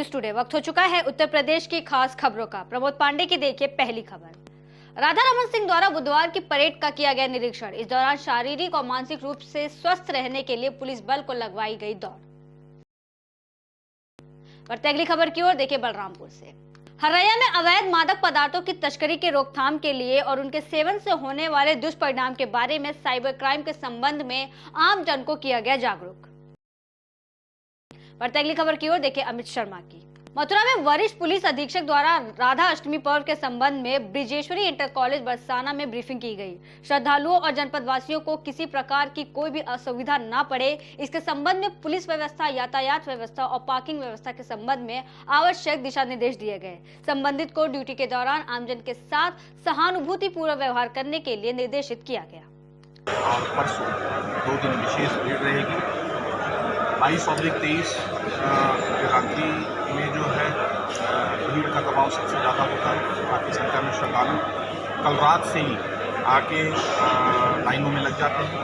News today. वक्त हो चुका है उत्तर प्रदेश की खास खबरों का। प्रमोद पांडे की देखिए पहली खबर। राधा रमन सिंह द्वारा बुधवार की परेड का किया गया निरीक्षण। इस दौरान शारीरिक और मानसिक रूप से स्वस्थ रहने के लिए पुलिस बल को लगवाई गई दौड़। बढ़ते अगली खबर की ओर, देखिए बलरामपुर से। हरैया में अवैध मादक पदार्थों की तस्करी के रोकथाम के लिए और उनके सेवन से होने वाले दुष्परिणाम के बारे में साइबर क्राइम के संबंध में आम जन को किया गया जागरूक। बढ़ते अगली खबर की ओर, देखिए अमित शर्मा की। मथुरा में वरिष्ठ पुलिस अधीक्षक द्वारा राधा अष्टमी पर्व के संबंध में ब्रिजेश्वरी इंटर कॉलेज बरसाना में ब्रीफिंग की गई। श्रद्धालुओं और जनपद वासियों को किसी प्रकार की कोई भी असुविधा न पड़े, इसके संबंध में पुलिस व्यवस्था, यातायात व्यवस्था और पार्किंग व्यवस्था के संबंध में आवश्यक दिशा निर्देश दिए गए। संबंधित को ड्यूटी के दौरान आमजन के साथ सहानुभूतिपूर्वक व्यवहार करने के लिए निर्देशित किया गया। परसों 2 दिन विशेष भीड़ रहेगी। 22/23 रात्रि में जो है भीड़ का दबाव सबसे ज़्यादा होता है। काफ़ी संख्या में श्रद्धालु कल रात से ही आके लाइनों में लग जाते हैं।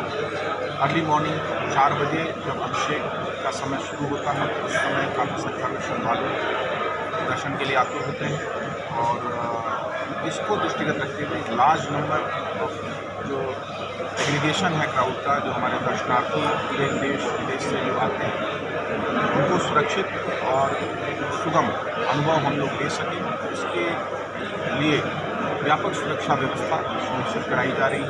अर्ली मॉर्निंग 4 बजे जब अभिषेक का समय शुरू होता है उस समय काफ़ी संख्या में श्रद्धालु दर्शन के लिए आते होते हैं और इसको दृष्टिगत रखते हुए लार्ज नंबर ऑफ जो एग्रीगेशन है क्राउड का, जो हमारे दर्शनार्थी पूरे देश विदेश से जो आते हैं उनको सुरक्षित और सुगम अनुभव हम लोग दे सकें, इसके लिए व्यापक सुरक्षा व्यवस्था सुनिश्चित कराई जा रही है।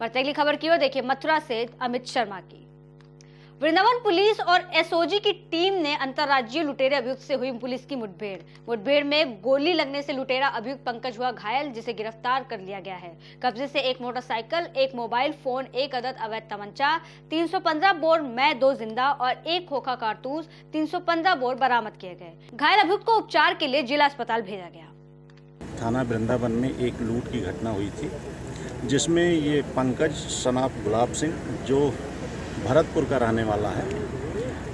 बढ़ते अगली खबर की ओर, देखिए मथुरा से अमित शर्मा की। वृंदावन पुलिस और एसओजी की टीम ने अंतर्राज्यीय लुटेरे अभियुक्त से हुई पुलिस की मुठभेड़ में गोली लगने से लुटेरा अभियुक्त पंकज हुआ घायल, जिसे गिरफ्तार कर लिया गया है। कब्जे से एक मोटरसाइकिल, एक मोबाइल फोन, एक अदद अवैध तमंचा, 315 बोर मै 2 जिंदा और एक खोखा कारतूस 315 बोर बरामद किए गए। घायल अभियुक्त को उपचार के लिए जिला अस्पताल भेजा गया। थाना वृंदावन में एक लूट की घटना हुई थी, जिसमें ये पंकज सनाफ गुलाब सिंह जो भरतपुर का रहने वाला है,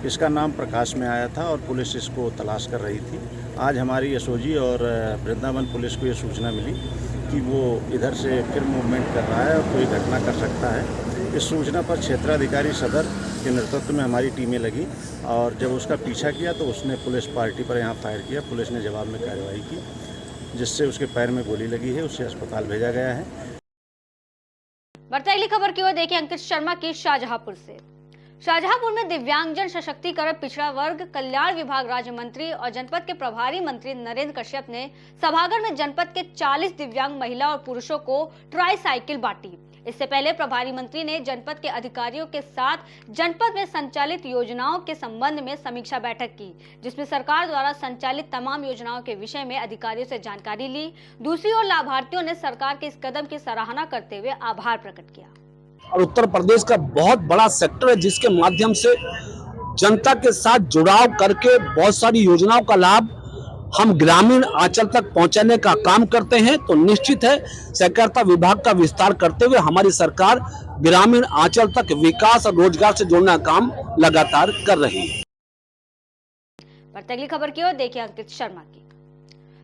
इसका नाम प्रकाश में आया था और पुलिस इसको तलाश कर रही थी। आज हमारी एसओजी और वृंदावन पुलिस को ये सूचना मिली कि वो इधर से फिर मूवमेंट कर रहा है और कोई घटना कर सकता है। इस सूचना पर क्षेत्राधिकारी सदर के नेतृत्व में हमारी टीमें लगी और जब उसका पीछा किया तो उसने पुलिस पार्टी पर यहाँ फायर किया। पुलिस ने जवाब में कार्रवाई की, जिससे उसके पैर में गोली लगी है, उसे अस्पताल भेजा गया है। बढ़ते अगली खबर की ओर, देखिए अंकित शर्मा की शाहजहांपुर से। शाहजहांपुर में दिव्यांगजन सशक्तिकरण, पिछड़ा वर्ग कल्याण विभाग राज्य मंत्री और जनपद के प्रभारी मंत्री नरेंद्र कश्यप ने सभागार में जनपद के 40 दिव्यांग महिला और पुरुषों को ट्राई साइकिल बांटी। इससे पहले प्रभारी मंत्री ने जनपद के अधिकारियों के साथ जनपद में संचालित योजनाओं के संबंध में समीक्षा बैठक की, जिसमें सरकार द्वारा संचालित तमाम योजनाओं के विषय में अधिकारियों से जानकारी ली। दूसरी ओर लाभार्थियों ने सरकार के इस कदम की सराहना करते हुए आभार प्रकट किया। और उत्तर प्रदेश का बहुत बड़ा सेक्टर है जिसके माध्यम से जनता के साथ जुड़ाव करके बहुत सारी योजनाओं का लाभ हम ग्रामीण आंचल तक पहुंचाने का काम करते हैं। तो निश्चित है सहकारिता विभाग का विस्तार करते हुए हमारी सरकार ग्रामीण आंचल तक विकास और रोजगार से जोड़ने का काम लगातार कर रही है। बढ़ते अगली खबर की ओर, देखिए अंकित शर्मा की।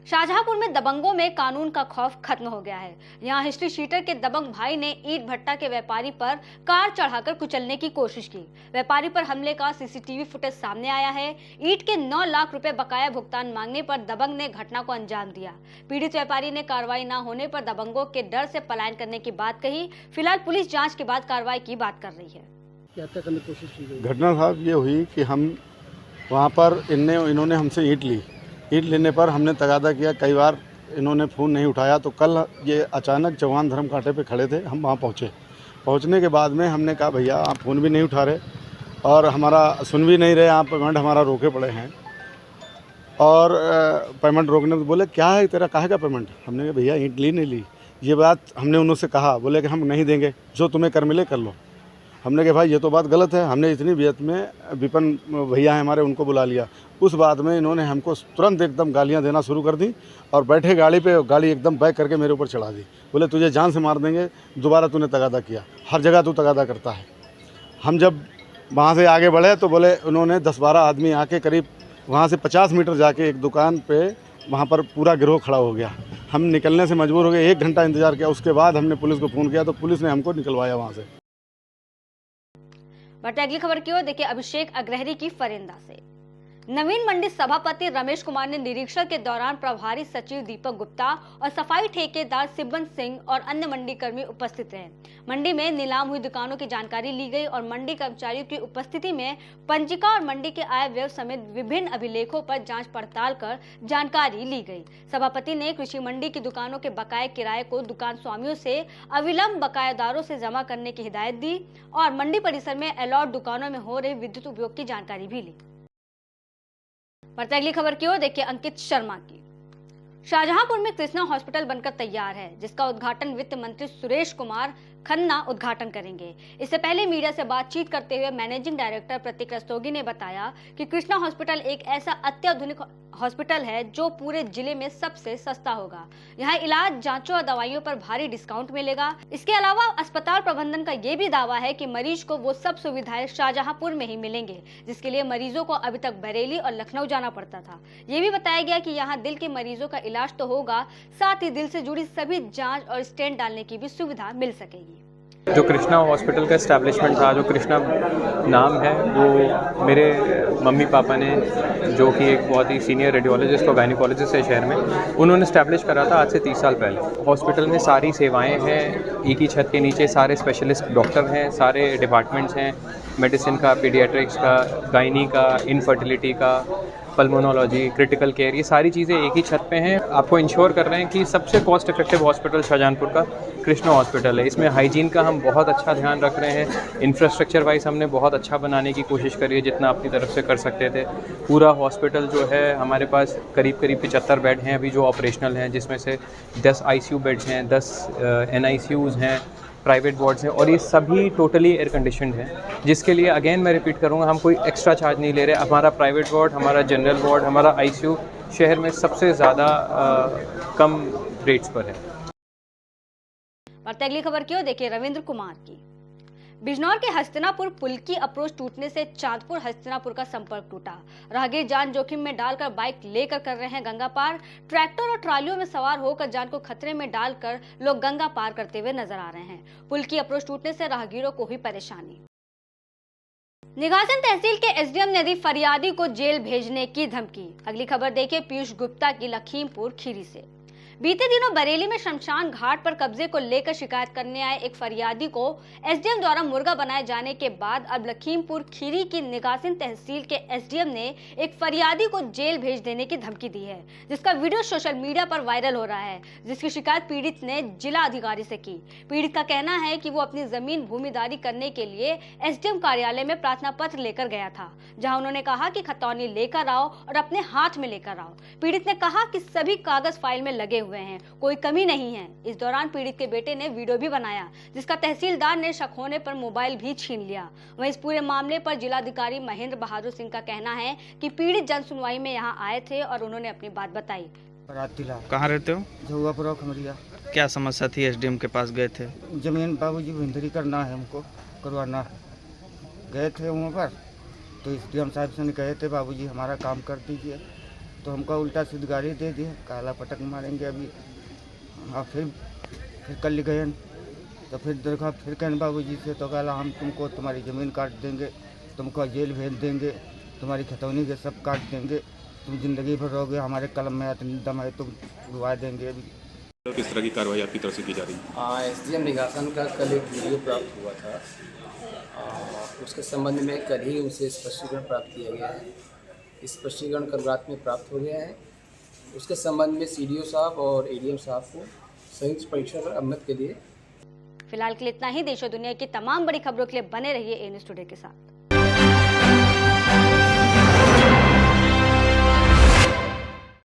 शाहजहांपुर में दबंगों में कानून का खौफ खत्म हो गया है। यहाँ हिस्ट्री शीटर के दबंग भाई ने ईट भट्टा के व्यापारी पर कार चढ़ाकर कुचलने की कोशिश की। व्यापारी पर हमले का सीसीटीवी फुटेज सामने आया है। ईट के 9 लाख रुपए बकाया भुगतान मांगने पर दबंग ने घटना को अंजाम दिया। पीड़ित व्यापारी ने कार्रवाई न होने पर दबंगों के डर से पलायन करने की बात कही। फिलहाल पुलिस जाँच के बाद कार्रवाई की बात कर रही है। क्या करने की कोशिश की? घटना साहब ये हुई कि हम वहाँ पर इन्होंने हमसे ईंट ली। ईंट लेने पर हमने तगादा किया, कई बार इन्होंने फ़ोन नहीं उठाया। तो कल ये अचानक चौहान धर्म कांटे पे खड़े थे, हम वहाँ पहुँचे। पहुँचने के बाद में हमने कहा भैया आप फ़ोन भी नहीं उठा रहे और हमारा सुन भी नहीं रहे, आप पेमेंट हमारा रोके पड़े हैं। और पेमेंट रोकने तो बोले क्या है तेरा, काहे का पेमेंट? हमने कहा भैया ईंट ली नहीं ली। ये बात हमने उनसे कहा, बोले कि हम नहीं देंगे, जो तुम्हें कर मिले कर लो। हमने कहा भाई ये तो बात गलत है। हमने इतनी वियत में विपिन भैया हैं हमारे, उनको बुला लिया। उस बात में इन्होंने हमको तुरंत एकदम गालियां देना शुरू कर दी और बैठे गाड़ी पे गाड़ी एकदम बैक करके मेरे ऊपर चढ़ा दी। बोले तुझे जान से मार देंगे, दोबारा तूने तगादा किया, हर जगह तू तगादा करता है। हम जब वहाँ से आगे बढ़े तो बोले उन्होंने 10-12 आदमी आके करीब वहाँ से 50 मीटर जाके एक दुकान पे वहाँ पर पूरा गिरोह खड़ा हो गया। हम निकलने से मजबूर हो गए, 1 घंटा इंतजार किया। उसके बाद हमने पुलिस को फ़ोन किया तो पुलिस ने हमको निकलवाया वहाँ से। बढ़ते अगली खबर की ओर, देखिए अभिषेक अग्रहरी की फरेंदा से। नवीन मंडी सभापति रमेश कुमार ने निरीक्षण के दौरान प्रभारी सचिव दीपक गुप्ता और सफाई ठेकेदार सिबन सिंह और अन्य मंडी कर्मी उपस्थित रहे। मंडी में नीलाम हुई दुकानों की जानकारी ली गई और मंडी कर्मचारियों की उपस्थिति में पंजिका और मंडी के आय व्यय समेत विभिन्न अभिलेखों पर जांच पड़ताल कर जानकारी ली गई। सभापति ने कृषि मंडी की दुकानों के बकाये किराए को दुकान स्वामियों से अविलंब बकायादारों से जमा करने की हिदायत दी और मंडी परिसर में अलॉट दुकानों में हो रहे विद्युत उपयोग की जानकारी भी ली। बढ़ते अगली खबर की ओर देखिए अंकित शर्मा की। शाहजहांपुर में कृष्णा हॉस्पिटल बनकर तैयार है, जिसका उद्घाटन वित्त मंत्री सुरेश कुमार खन्ना उद्घाटन करेंगे। इससे पहले मीडिया से बातचीत करते हुए मैनेजिंग डायरेक्टर प्रतीक रस्तोगी ने बताया कि कृष्णा हॉस्पिटल एक ऐसा अत्याधुनिक हॉस्पिटल है जो पूरे जिले में सबसे सस्ता होगा। यहाँ इलाज, जांचों और दवाइयों पर भारी डिस्काउंट मिलेगा। इसके अलावा अस्पताल प्रबंधन का ये भी दावा है कि मरीज को वो सब सुविधाएं शाहजहांपुर में ही मिलेंगे, जिसके लिए मरीजों को अभी तक बरेली और लखनऊ जाना पड़ता था। ये भी बताया गया कि यहाँ दिल के मरीजों का इलाज तो होगा, साथ ही दिल से जुड़ी सभी जांच और स्टेंट डालने की भी सुविधा मिल सकेगी। जो कृष्णा हॉस्पिटल का एस्टैब्लिशमेंट था, जो कृष्णा नाम है, वो मेरे मम्मी पापा ने, जो कि एक बहुत ही सीनियर रेडियोलॉजिस्ट और गायनिकोलॉजिस्ट है शहर में, उन्होंने एस्टैब्लिश करा था आज से 30 साल पहले। हॉस्पिटल में सारी सेवाएं हैं, एक ही छत के नीचे सारे स्पेशलिस्ट डॉक्टर हैं, सारे डिपार्टमेंट्स हैं, मेडिसिन का, पीडियाट्रिक्स का, गायनी का, इनफर्टिलिटी का, पल्मोनोलॉजी, क्रिटिकल केयर, ये सारी चीज़ें एक ही छत पे हैं। आपको इंश्योर कर रहे हैं कि सबसे कॉस्ट इफेक्टिव हॉस्पिटल शाहजहांपुर का कृष्णा हॉस्पिटल है। इसमें हाइजीन का हम बहुत अच्छा ध्यान रख रहे हैं। इंफ्रास्ट्रक्चर वाइज हमने बहुत अच्छा बनाने की कोशिश करी है, जितना अपनी तरफ से कर सकते थे। पूरा हॉस्पिटल जो है, हमारे पास करीब 75 बेड हैं अभी जो ऑपरेशनल हैं, जिसमें से 10 ICU बेड्स हैं, 10 NICUs हैं, प्राइवेट वार्ड्स हैं, और ये सभी टोटली एयर कंडीशनड हैं, जिसके लिए अगेन मैं रिपीट करूँगा, हम कोई एक्स्ट्रा चार्ज नहीं ले रहे। हमारा प्राइवेट वार्ड, हमारा जनरल वार्ड, हमारा ICU शहर में सबसे ज़्यादा कम रेट्स पर है। बढ़ते अगली खबर की ओर देखिए रविंद्र कुमार की। बिजनौर के हस्तिनापुर पुल की अप्रोच टूटने से चांदपुर हस्तिनापुर का संपर्क टूटा। राहगीर जान जोखिम में डालकर बाइक लेकर कर रहे हैं गंगा पार। ट्रैक्टर और ट्रालियों में सवार होकर जान को खतरे में डालकर लोग गंगा पार करते हुए नजर आ रहे हैं। पुल की अप्रोच टूटने से राहगीरों को हुई परेशानी। निघासन तहसील के SDM ने दी फरियादी को जेल भेजने की धमकी। अगली खबर देखिए पीयूष गुप्ता की लखीमपुर खीरी से। बीते दिनों बरेली में शमशान घाट पर कब्जे को लेकर शिकायत करने आए एक फरियादी को SDM द्वारा मुर्गा बनाए जाने के बाद अब लखीमपुर खीरी की निघासन तहसील के SDM ने एक फरियादी को जेल भेज देने की धमकी दी है, जिसका वीडियो सोशल मीडिया पर वायरल हो रहा है, जिसकी शिकायत पीड़ित ने जिला अधिकारी से की। पीड़ित का कहना है कि वो अपनी जमीन भूमिदारी करने के लिए SDM कार्यालय में प्रार्थना पत्र लेकर गया था, जहाँ उन्होंने कहा कि खतौनी लेकर आओ और अपने हाथ में लेकर आओ। पीड़ित ने कहा कि सभी कागज फाइल में लगे हुए हैं, कोई कमी नहीं है। इस दौरान पीड़ित के बेटे ने वीडियो भी बनाया, जिसका तहसीलदार ने शक होने पर मोबाइल भी छीन लिया। वहीं इस पूरे मामले पर जिलाधिकारी महेंद्र बहादुर सिंह का कहना है कि पीड़ित जन सुनवाई में यहां आए थे और उन्होंने अपनी बात बताई। कहाँ रहते हो? झुआपुरा खमरिया। क्या समस्या थी? SDM के पास गए थे? जमीन बाबूजी भूमिदारी करना है, हमको करवाना है। गए थे वहाँ पर तो SDM साहब से कहे थे बाबूजी हमारा काम कर दीजिए, तो हमको उल्टा सीधी गाड़ी दे दिए, काला पटक मारेंगे अभी। हाँ, फिर कल गए तो फिर देखा, फिर कहने बाबूजी से तो कहा हम तुमको तुम्हारी ज़मीन काट देंगे, तुमको जेल भेज देंगे, तुम्हारी खतौनी के सब काट देंगे, तुम जिंदगी भर रहोगे, हमारे कलम में इतनी दम है, तुम डुबा देंगे। अभी किस तरह की कार्रवाई आपकी तरफ से की जा रही है? SDM निघासन का कल एक वीडियो प्राप्त हुआ था, उसके संबंध में कल ही उनसे स्पष्टीकरण प्राप्त किया गया है। स्पष्टीकरण कल रात में प्राप्त हो गया है। उसके संबंध में CDO साहब और ADM साहब को संयुक्त परीक्षण पर अवगत के लिए। फिलहाल के लिए इतना ही। देश और दुनिया की तमाम बड़ी खबरों के लिए बने रहिए A News Today के साथ।